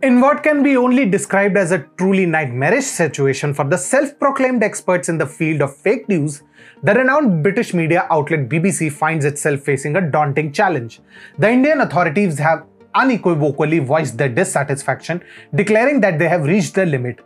In what can be only described as a truly nightmarish situation for the self-proclaimed experts in the field of fake news, the renowned British media outlet BBC finds itself facing a daunting challenge. The Indian authorities have unequivocally voiced their dissatisfaction, declaring that they have reached their limit.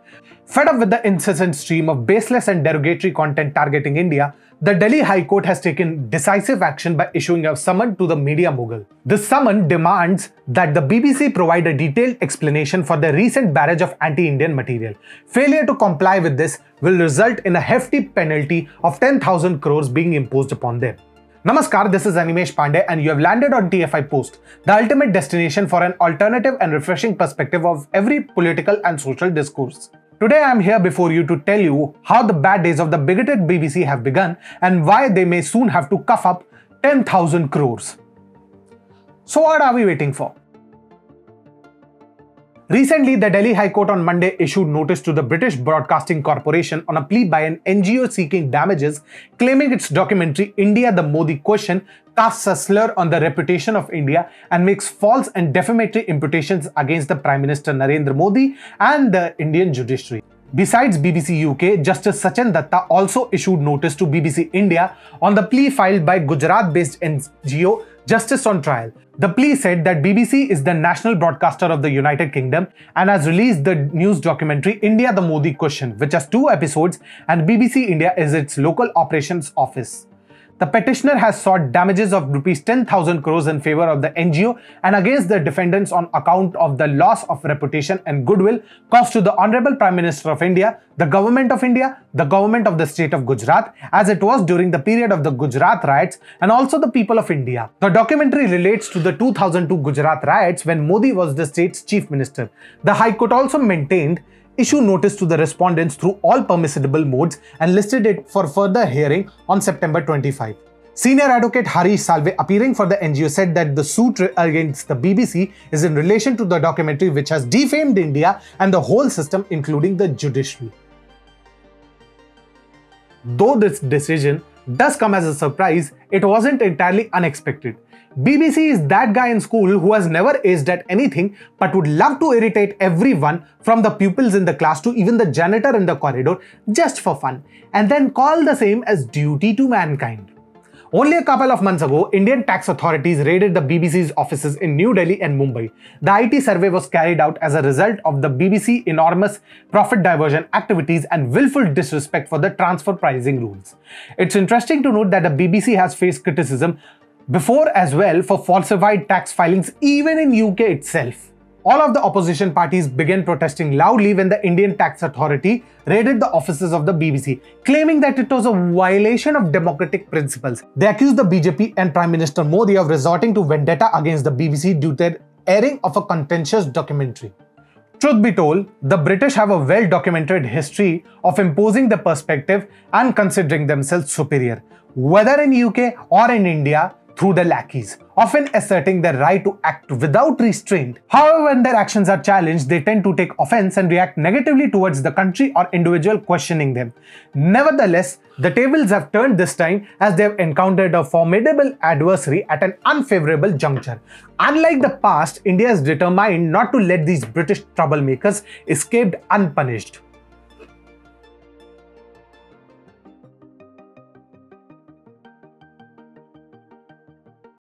Fed up with the incessant stream of baseless and derogatory content targeting India, the Delhi High Court has taken decisive action by issuing a summon to the media mogul. This summon demands that the BBC provide a detailed explanation for the recent barrage of anti-Indian material. Failure to comply with this will result in a hefty penalty of 10,000 crores being imposed upon them. Namaskar, this is Animesh Pandey and you have landed on TFIPost, the ultimate destination for an alternative and refreshing perspective of every political and social discourse. Today I am here before you to tell you how the bad days of the bigoted BBC have begun and why they may soon have to cough up 10,000 crores. So what are we waiting for? Recently, the Delhi High Court on Monday issued notice to the British Broadcasting Corporation on a plea by an NGO seeking damages, claiming its documentary India the Modi Question casts a slur on the reputation of India and makes false and defamatory imputations against the Prime Minister Narendra Modi and the Indian judiciary. Besides BBC UK, Justice Sachin Datta also issued notice to BBC India on the plea filed by Gujarat-based NGO Justice on Trial. The plea said that BBC is the national broadcaster of the United Kingdom and has released the news documentary India the Modi Question, which has 2 episodes, and BBC India is its local operations office. The petitioner has sought damages of Rs 10,000 crores in favor of the NGO and against the defendants on account of the loss of reputation and goodwill caused to the Honorable Prime Minister of India, the Government of India, the Government of the State of Gujarat, as it was during the period of the Gujarat riots, and also the people of India. The documentary relates to the 2002 Gujarat riots when Modi was the state's chief minister. The High Court also maintained issue notice to the respondents through all permissible modes and listed it for further hearing on September 25. Senior advocate Harish Salve, appearing for the NGO, said that the suit against the BBC is in relation to the documentary which has defamed India and the whole system, including the judiciary. Though this decision does come as a surprise, it wasn't entirely unexpected. BBC is that guy in school who has never aced at anything but would love to irritate everyone from the pupils in the class to even the janitor in the corridor just for fun, and then call the same as duty to mankind. Only a couple of months ago, Indian tax authorities raided the BBC's offices in New Delhi and Mumbai. The IT survey was carried out as a result of the BBC enormous profit diversion activities and willful disrespect for the transfer pricing rules. It's interesting to note that the BBC has faced criticism before as well for falsified tax filings even in UK itself. All of the opposition parties began protesting loudly when the Indian Tax Authority raided the offices of the BBC, claiming that it was a violation of democratic principles. They accused the BJP and Prime Minister Modi of resorting to vendetta against the BBC due to their airing of a contentious documentary. Truth be told, the British have a well-documented history of imposing the perspective and considering themselves superior, whether in UK or in India, through the lackeys, often asserting their right to act without restraint. However, when their actions are challenged, they tend to take offense and react negatively towards the country or individual questioning them. Nevertheless, the tables have turned this time as they have encountered a formidable adversary at an unfavorable juncture. Unlike the past, India is determined not to let these British troublemakers escape unpunished.